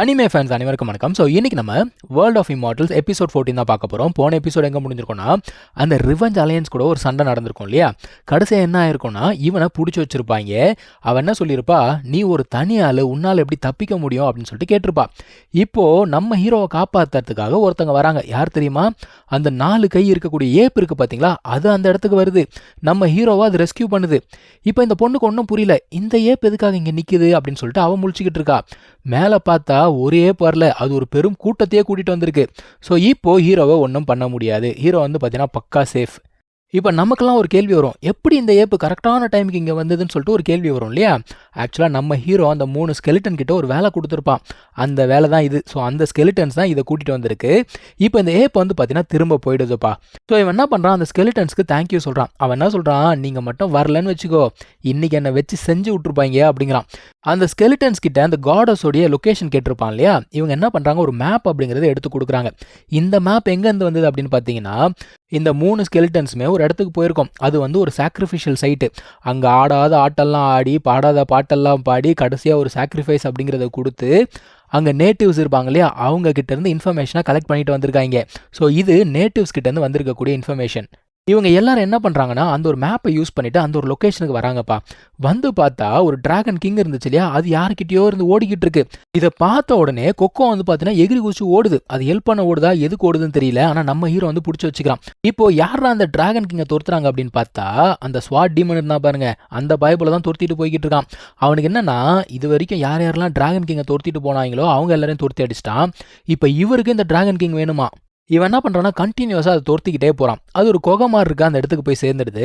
Anime fans அனைவருக்கும் வணக்கம். So இன்னைக்கு நம்ம வேர்ல்ட் ஆஃப் இம்மார்டல்ஸ் எபிசோட் 14 தான் பார்க்க போகிறோம். போன எபிசோட் எங்கே முடிஞ்சிருக்கோம்னா, அந்த ரிவெஞ்ச் அலையன்ஸ் கூட ஒரு சண்டை நடந்திருக்கும் இல்லையா? கடைசியாக என்ன ஆயிருக்கும்னா, இவனை பிடிச்சி வச்சிருப்பாங்க. அவன் என்ன சொல்லியிருப்பா, நீ ஒரு தனி ஆள், உன்னால் எப்படி தப்பிக்க முடியும் அப்படின்னு சொல்லிட்டு கேட்டிருப்பா. இப்போது நம்ம ஹீரோவை காப்பாற்றுறதுக்காக ஒருத்தங்க வராங்க. யார் தெரியுமா? அந்த 4 கை இருக்கக்கூடிய ஏப் இருக்குது பார்த்தீங்களா, அது அந்த இடத்துக்கு வருது. நம்ம ஹீரோவை அது ரெஸ்கியூ பண்ணுது. இப்போ இந்த பொண்ணுக்கு ஒன்றும் புரியல, இந்த ஏப் எதுக்காக இங்கே நிற்குது அப்படின்னு சொல்லிட்டு அவன் முழிச்சிக்கிட்டு இருக்கா. மேலே பார்த்தா ஒரே வரல, அது ஒரு பெரும் கூட்டத்தையே கூட்டிகிட்டு வந்திருக்கு. ஸோ இப்போ ஹீரோவை ஒன்றும் பண்ண முடியாது. ஹீரோ வந்து பார்த்தீங்கன்னா பக்கா சேஃப். இப்போ நமக்கெல்லாம் ஒரு கேள்வி வரும், எப்படி இந்த ஏப்பு கரெக்டான டைமுக்கு இங்கே வந்ததுன்னு சொல்லிட்டு ஒரு கேள்வி வரும் இல்லையா? ஆக்சுவலாக நம்ம ஹீரோ அந்த 3 ஸ்கெலிட்டன் கிட்ட ஒரு வேலை கொடுத்துருப்பான். அந்த வேலை தான் இது. ஸோ அந்த ஸ்கெலிட்டன்ஸ் தான் இதை கூட்டிகிட்டு வந்திருக்கு. இப்போ இந்த ஏப் வந்து பார்த்தீங்கன்னா திரும்ப போயிடுதுப்பா. ஸோ இவன் என்ன பண்ணுறான், அந்த ஸ்கெலிட்டன்ஸ்க்கு தேங்க்யூ சொல்கிறான். அவன் என்ன சொல்கிறான், நீங்கள் மட்டும் வரலன்னு வச்சுக்கோ, இன்றைக்கி என்னை வச்சு செஞ்சு விட்ருப்பாங்க அப்படிங்கிறான். அந்த ஸ்கெலிட்டன்ஸ் கிட்ட அந்த காடஸோடைய லொக்கேஷன் கேட்டிருப்பான் இல்லையா? இவங்க என்ன பண்ணுறாங்க, ஒரு மேப் அப்படிங்கிறத எடுத்து கொடுக்குறாங்க. இந்த மேப் எங்கேருந்து வந்தது அப்படின்னு பார்த்தீங்கன்னா, இந்த 3 ஸ்கெலிட்டன்ஸுமே ஒரு இடத்துக்கு போயிருக்கோம். அது வந்து ஒரு சாக்ரிஃபிஷியல் சைட்டு. அங்கே ஆடாத ஆட்டெல்லாம் ஆடி, பாடாத பாட்டெல்லாம் பாடி, கடைசியாக ஒரு சாக்ரிஃபைஸ் அப்படிங்கிறத கொடுத்து அங்கே நேட்டிவ்ஸ் இருப்பாங்க இல்லையா, அவங்க கிட்டேருந்து இன்ஃபர்மேஷனை கலெக்ட் பண்ணிட்டு வந்திருக்காங்க. ஸோ இது நேட்டிவ்ஸ் கிட்டேருந்து வந்திருக்கக்கூடிய இன்ஃபர்மேஷன். இவங்க எல்லாரும் என்ன பண்ணுறாங்கன்னா, அந்த ஒரு மேப்பை யூஸ் பண்ணிவிட்டு அந்த ஒரு லொக்கேஷனுக்கு வராங்கப்பா. வந்து பார்த்தா ஒரு டிராகன் கிங் இருந்துச்சு இல்லையா, அது யாருக்கிட்டேயோ இருந்து ஓடிக்கிட்டு இருக்கு. இதை பார்த்த உடனே கொக்கோ வந்து பார்த்தீங்கன்னா எகிரி குச்சி ஓடுது. அது ஹெல்ப் பண்ண ஓடுதா, எதுக்கு ஓடுதுன்னு தெரியல. ஆனால் நம்ம ஹீரோ வந்து பிடிச்சி வச்சுக்கிறான். இப்போ யாரா அந்த டிராகன் கிங்கை துரத்துறாங்க அப்படின்னு பார்த்தா, அந்த ஸ்வாட் டீமன் இருந்தா பாருங்க, அந்த பைபிளை தான் துரத்திட்டு போய்கிட்டு இருக்கான். அவனுக்கு என்னன்னா, இது வரைக்கும் யார் யாரெல்லாம் டிராகன் கிங்கை துரத்திட்டு போனாங்களோ அவங்க எல்லாரையும் துரத்தி அடிச்சிட்டான். இப்போ இவருக்கு இந்த டிராகன் கிங் வேணுமா? இவன் என்ன பண்ணுறான்னா, கண்டினியூஸாக அதை துரத்திக்கிட்டே போகிறான். அது ஒரு குகை மாதிரி இருக்கா, அந்த இடத்துக்கு போய் சேர்ந்துடுது.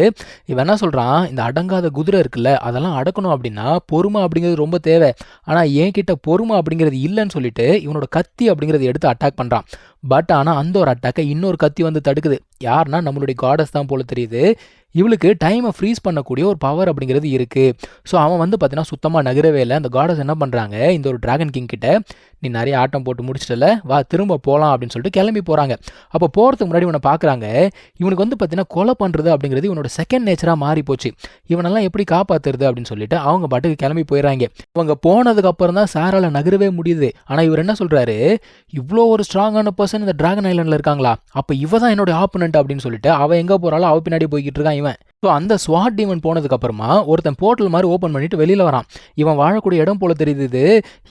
இவன் என்ன சொல்கிறான், இந்த அடங்காத குதிரை இருக்குல்ல, அதெல்லாம் அடக்கணும் அப்படின்னா பொறுமை அப்படிங்கிறது ரொம்ப தேவை. ஆனால் என்கிட்ட பொறுமை அப்படிங்கிறது இல்லைன்னு சொல்லிட்டு இவனோட கத்தி அப்படிங்கிறத எடுத்து அட்டாக் பண்ணுறான். பட் ஆனால் அந்த ஒரு அட்டாக்கை இன்னொரு கத்தி வந்து தடுக்குது. யாருன்னா நம்மளுடைய காடஸ் தான் போல தெரியுது. இவளுக்கு டைமை ஃப்ரீஸ் பண்ணக்கூடிய ஒரு பவர் அப்படிங்கிறது இருக்குது. ஸோ அவன் வந்து பார்த்தீங்கன்னா சுத்தமாக நகரவே இல்லை. அந்த காடஸ் என்ன பண்ணுறாங்க, இந்த ஒரு டிராகன் கிங் கிட்ட, நீ நிறைய ஆட்டம் போட்டு முடிச்சிட்டல, வா திரும்ப போகலாம் அப்படின்னு சொல்லிட்டு கிளம்பி போகிறாங்க. அப்போ போகிறதுக்கு முன்னாடி இவனை பார்க்குறாங்க. இவனுக்கு வந்து பார்த்தீங்கன்னா கொலை பண்ணுறது அப்படிங்கிறது இவனோட செகண்ட் நேச்சராக மாறி போச்சு. இவனெல்லாம் எப்படி காப்பாற்றுறது அப்படின்னு சொல்லிட்டு அவங்க பாட்டுக்கு கிளம்பி போயிடறாங்க. அவங்க போனதுக்கு அப்புறம் தான் சாரால் நகரவே முடியுது. ஆனால் இவர் என்ன சொல்கிறாரு, இவ்வளோ ஒரு ஸ்ட்ராங்கான பர்சன் இந்த டிராகன் ஐலண்டில் இருக்காங்களா, அப்போ இவ தான் என்னோட ஆப்பனண்ட் அப்படின்னு சொல்லிட்டு அவன் எங்கே போகிறாலும் அவ பின்னாடி போய்கிட்டு இருக்கான் இவன். ஸோ அந்த ஸ்வாட் டீமன் போனதுக்கு அப்புறமா ஒருத்தன் போர்ட்டல் மாதிரி ஓப்பன் பண்ணிட்டு வெளியில் வரான். இவன் வாழக்கூடிய இடம் போல தெரியுது.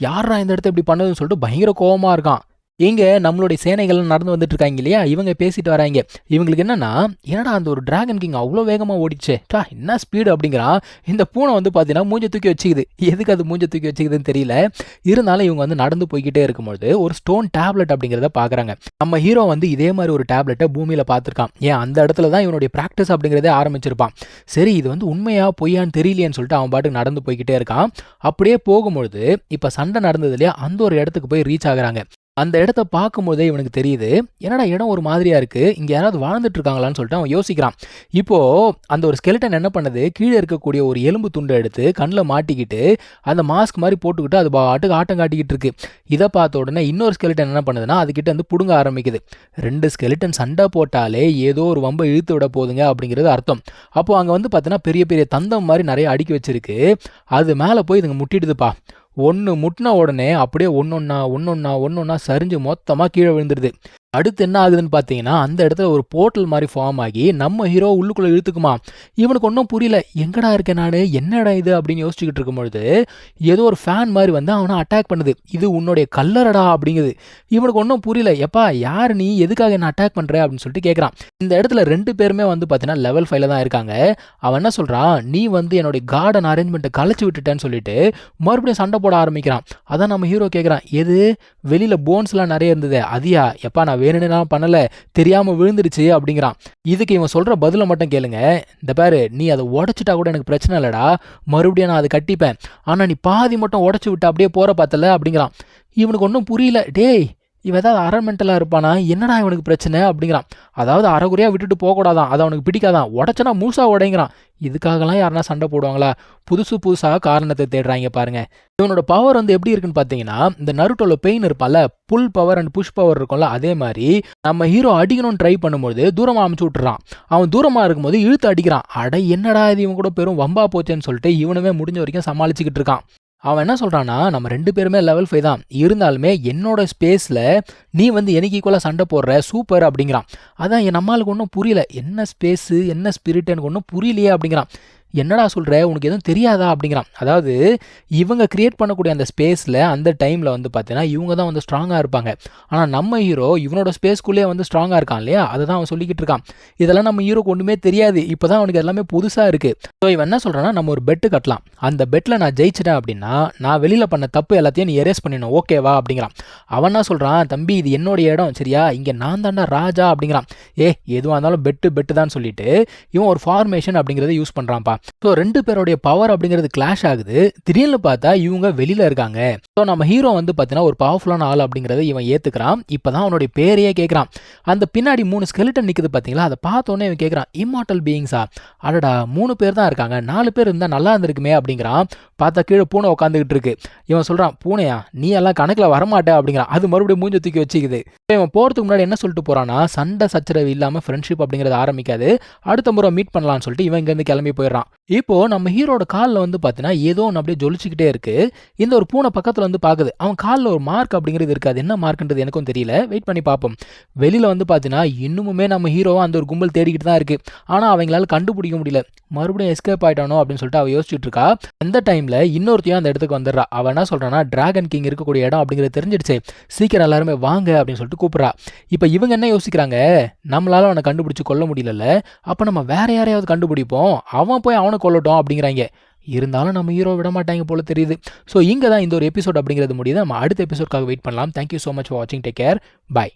யாரா இந்த இடத்த இப்படி பண்ணதுன்னு சொல்லிட்டு பயங்கர கோவமாக இருக்கான். இங்கே நம்மளுடைய சேனைகள் நடந்து வந்துட்டு இருக்காங்க இல்லையா, இவங்க பேசிட்டு வராங்க. இவங்களுக்கு என்னன்னா, என்னடா அந்த ஒரு டிராகன் கிங் அவ்வளோ வேகமாக ஓடிச்சே, என்ன ஸ்பீடு அப்படிங்கிறான். இந்த பூனை வந்து பார்த்தீங்கன்னா மூஞ்ச தூக்கி வச்சுக்குது. எதுக்கு அது மூஞ்ச தூக்கி வச்சுக்குதுன்னு தெரியல. இருந்தாலும் இவங்க வந்து நடந்து போய்கிட்டே இருக்கும்போது ஒரு ஸ்டோன் டேப்லெட் அப்படிங்கிறத பார்க்குறாங்க. நம்ம ஹீரோ வந்து இதே மாதிரி ஒரு டேப்லெட்டை பூமியில் பார்த்துருக்கான். ஏன் அந்த இடத்துல தான் இவனுடைய ப்ராக்டிஸ் அப்படிங்கிறதே ஆரம்பிச்சிருப்பான். சரி, இது வந்து உண்மையா பொய்யான்னு தெரியலையேன்னு சொல்லிட்டு அவன் பாட்டுக்கு நடந்து போய்கிட்டே இருக்கான். அப்படியே போகும்பொழுது இப்போ சண்டை நடந்தது இல்லையா, அந்த ஒரு இடத்துக்கு போய் ரீச் ஆகுறாங்க. அந்த இடத்த பார்க்கும்போதே இவனுக்கு தெரியுது, என்னடா இடம் ஒரு மாதிரியாக இருக்குது, இங்கே யாராவது வாழ்ந்துட்டு இருக்காங்களான்னு சொல்லிட்டு அவன் யோசிக்கிறான். இப்போது அந்த ஒரு ஸ்கெலிட்டன் என்ன பண்ணுது, கீழே இருக்கக்கூடிய ஒரு எலும்பு துண்டை எடுத்து கண்ணில் மாட்டிக்கிட்டு அந்த மாஸ்க் மாதிரி போட்டுக்கிட்டு அது பாட்டுக்கு ஆட்டம் காட்டிக்கிட்டு இருக்கு. இதை பார்த்த உடனே இன்னொரு ஸ்கெலிட்டன் என்ன பண்ணுதுன்னா, அதுக்கிட்ட வந்து பிடுங்க ஆரம்பிக்குது. 2 ஸ்கெலிட்டன் சண்டை போட்டாலே ஏதோ ஒரு வம்பை இழுத்து விட போதுங்க அப்படிங்கிறது அர்த்தம். அப்போது அங்கே வந்து பார்த்தீங்கன்னா பெரிய பெரிய தந்தம் மாதிரி நிறைய அடுக்கி வச்சிருக்கு. அது மேலே போய் இதுங்க முட்டிடுதுப்பா. ஒன்று முட்டின உடனே அப்படியே ஒன்னொன்னா சரிஞ்சு மொத்தமாக கீழே விழுந்துருது. அடுத்து என்ன ஆகுதுன்னு பார்த்தீங்கன்னா, அந்த இடத்துல ஒரு போர்ட்டல் மாதிரி ஃபார்ம் ஆகி நம்ம ஹீரோ உள்ளுக்குள்ளே இழுத்துக்குமா. இவனுக்கு ஒன்றும் புரியல, எங்கடா இருக்கேன் நான், என்னடா இது அப்படின்னு யோசிச்சுக்கிட்டு இருக்கும்பொழுது ஏதோ ஒரு ஃபேன் மாதிரி வந்து அவனை அட்டாக் பண்ணுது. இது உன்னுடைய கல்லறடா அப்படிங்குது. இவனுக்கு ஒன்றும் புரியல, எப்பா யார் நீ, எதுக்காக என்ன அட்டாக் பண்ணுற அப்படின்னு சொல்லிட்டு கேட்குறான். இந்த இடத்துல 2 பேருமே வந்து பார்த்தீங்கன்னா லெவல் 5 தான் இருக்காங்க. அவன் என்ன சொல்கிறான், நீ வந்து என்னுடைய கார்டன் அரேஞ்ச்மெண்ட்டை கலைச்சி விட்டுட்டேன்னு சொல்லிட்டு மறுபடியும் சண்டை போட ஆரம்பிக்கிறான். அதான் நம்ம ஹீரோ கேட்குறான், எது வெளியில் போன்ஸ்லாம் நிறைய இருந்தது அதியா, எப்பா நான் வேணும்னு பண்ணலை, தெரியாமல் விழுந்துருச்சு அப்படிங்கிறான். இதுக்கு இவன் சொல்கிற பதிலை மட்டும் கேளுங்க. இந்த பாரு, நீ அதை உடச்சிட்டா கூட எனக்கு பிரச்சனை இல்லைடா, மறுபடியும் நான் அதை கட்டிப்பேன். ஆனால் நீ பாதி மட்டும் உடச்சி விட்டு அப்படியே போகிற பார்த்தல அப்படிங்கிறான். இவனுக்கு ஒன்றும் புரியல, டேய் இவன் ஏதாவது அரமெண்டலாக இருப்பானா, என்னடா இவனுக்கு பிரச்சனை அப்படிங்கிறான். அதாவது அரைகுறையாக விட்டுட்டு போகக்கூடாதான், அது அவனுக்கு பிடிக்காதான், உடச்சனா மூசா உடைங்கிறான். இதுக்காகலாம் யாருனா சண்டை போடுவாங்களா? புதுசாக காரணத்தை தேடுறாங்க பாருங்க. இவனோட பவர் வந்து எப்படி இருக்குன்னு பார்த்தீங்கன்னா, இந்த நருட்டோல பெயின் இருப்பால, pull power and push power இருக்கும்ல, அதே மாதிரி நம்ம ஹீரோ அடிக்கணும்னு ட்ரை பண்ணும்போது தூரமாக அமுச்சு விட்டுறான். அவன் தூரமாக இருக்கும்போது இழுத்து அடிக்கிறான். அட என்னடா இது இவன் கூட பெரும் வம்பா போச்சேன்னு சொல்லிட்டு இவனுமே முடிஞ்ச வரைக்கும் சமாளிச்சுக்கிட்டு இருக்கான். அவன் என்ன சொல்றான்னா, நம்ம 2 பேருமே லெவல் 5 தான். இருந்தாலுமே என்னோட ஸ்பேஸ்ல நீ வந்து எனக்கு ஈக்குவலா சண்டை போடுற சூப்பர் அப்படிங்கிறான். அதான் நம்ம ஆளுக்கு ஒன்றும் புரியல. என்ன ஸ்பேஸு, என்ன ஸ்பிரிட் எனக்கு ஒன்றும் புரியலையே அப்படிங்கிறான். என்னடா சொல்ற? உனக்கு எதுவும் தெரியாதா? அப்படிங்கிறான். அதாவது இவங்க கிரியேட் பண்ணக்கூடிய அந்த ஸ்பேஸில் அந்த டைமில் வந்து பார்த்தீங்கன்னா இவங்க தான் வந்து ஸ்ட்ராங்காக இருப்பாங்க. ஆனால் நம்ம ஹீரோ இவனோட ஸ்பேஸ்க்குள்ளேயே வந்து ஸ்ட்ராங்காக இருக்கான் இல்லையா? அதை தான் அவன் சொல்லிக்கிட்டு இருக்கான். இதெல்லாம் நம்ம ஹீரோக்கு ஒன்றுமே தெரியாது. இப்போ தான் அவனுக்கு எல்லாமே புதுசாக இருக்குது. ஸோ இவன் என்ன சொல்கிறான்னா, நம்ம ஒரு பெட்டு கட்டலாம். அந்த பெட்டில் நான் ஜெயிச்சிட்டேன் அப்படின்னா நான் வெளியில் பண்ண தப்பு எல்லாத்தையும் நீ எரேஸ் பண்ணிடணும், ஓகேவா அப்படிங்கிறான். அவன் என்ன சொல்கிறான், தம்பி இது என்னோடைய இடம் சரியா, இங்கே நான் தாண்டா ராஜா அப்படிங்கிறான். எதுவாக இருந்தாலும் பெட்டு தான் சொல்லிட்டு இவன் ஒரு ஃபார்மேஷன் அப்படிங்கிறத யூஸ் பண்ணுறான்ப்பா. ஸோ 2 பேருடைய பவர் அப்படிங்கிறது கிளாஷ் ஆகுது. திடீர்னு பார்த்தா இவங்க வெளியில் இருக்காங்க. ஸோ நம்ம ஹீரோ வந்து பார்த்தீங்கன்னா ஒரு பவர்ஃபுல்லான ஆள் அப்படிங்கிறத இவன் ஏற்றுக்கிறான். இப்போ தான் அவனுடைய பேரையே கேட்குறான். அந்த பின்னாடி 3 ஸ்கெலிட்டன் நிற்குது பார்த்தீங்களா, அதை பார்த்தோன்னே இவன் கேட்குறான், இம்மார்டல் பீயிங்ஸா? அடடா 3 பேர் தான் இருக்காங்க, 4 பேர் இருந்தால் நல்லா இருந்திருக்குமே அப்படிங்கிறான். பார்த்தா கீழே பூனை உட்காந்துக்கிட்டு இருக்கு. இவன் சொல்கிறான், பூனையா நீ எல்லாம் கணக்கில் வரமாட்டே அப்படிங்கிறான். அது மறுபடியும் மூஞ்ச தூக்கி வச்சுக்குது. இவன் போகிறதுக்கு முன்னாடி என்ன சொல்லிட்டு போகிறான்னா, சண்டை சச்சரவு இல்லாமல் ஃப்ரெண்ட்ஷிப் அப்படிங்கிறது ஆரம்பிக்காது, அடுத்த முறை மீட் பண்ணலான்னு சொல்லிட்டு இவன் இங்கேருந்து கிளம்பி போயிடுறான். இப்போ நம்ம ஹீரோட காலில் வந்து பார்த்தீங்கன்னா ஏதோ ஒன்று அப்படியே ஜொலிச்சுக்கிட்டே இருக்கு. இந்த ஒரு பூனை பக்கத்தில் வந்து பார்க்குது. அவன் காலில் ஒரு மார்க் அப்படிங்கிறது இருக்காது. என்ன மார்க்ன்றது எனக்கும் தெரியல. வெயிட் பண்ணி பார்ப்போம். வெளியில் வந்து பார்த்தீங்கன்னா இன்னுமுமே நம்ம ஹீரோவை அந்த ஒரு கும்பல் தேடிக்கிட்டு தான் இருக்கு. ஆனால் அவங்களால கண்டுபிடிக்க முடியல. மறுபடியும் எஸ்கேப் ஆயிட்டானோ அப்படின்னு சொல்லிட்டு அவள் யோசிச்சுட்டு இருக்கா. அந்த டைமில் இன்னொருத்தையும் அந்த இடத்துக்கு வந்துடுறா. அவன் என்ன சொல்கிறான்னா, டிராகன் கிங் இருக்கக்கூடிய இடம் அப்படிங்கிறது தெரிஞ்சிடுச்சு, சீக்கிரம் எல்லாருமே வாங்க அப்படின்னு சொல்லிட்டு கூப்பிட்றா. இப்போ இவங்க என்ன யோசிக்கிறாங்க, நம்மளால அவனை கண்டுபிடிச்சு கொல்ல முடியல, அப்போ நம்ம வேற யாரையாவது கண்டுபிடிப்போம், அவன் போய் அவனை கொல்லட்டும் அப்படிங்கிறாங்க. இருந்தாலும் நம்ம ஹீரோ விட மாட்டாங்க போல தெரியுது. ஸோ இங்கே தான் இந்த ஒரு எபிசோட் அப்படிங்கிறது முடியுது. நம்ம அடுத்த எபிசோட்காக வெயிட் பண்ணலாம். தேங்க்யூ ஸோ மச் ஃபார் வாட்சிங். Take care. பை.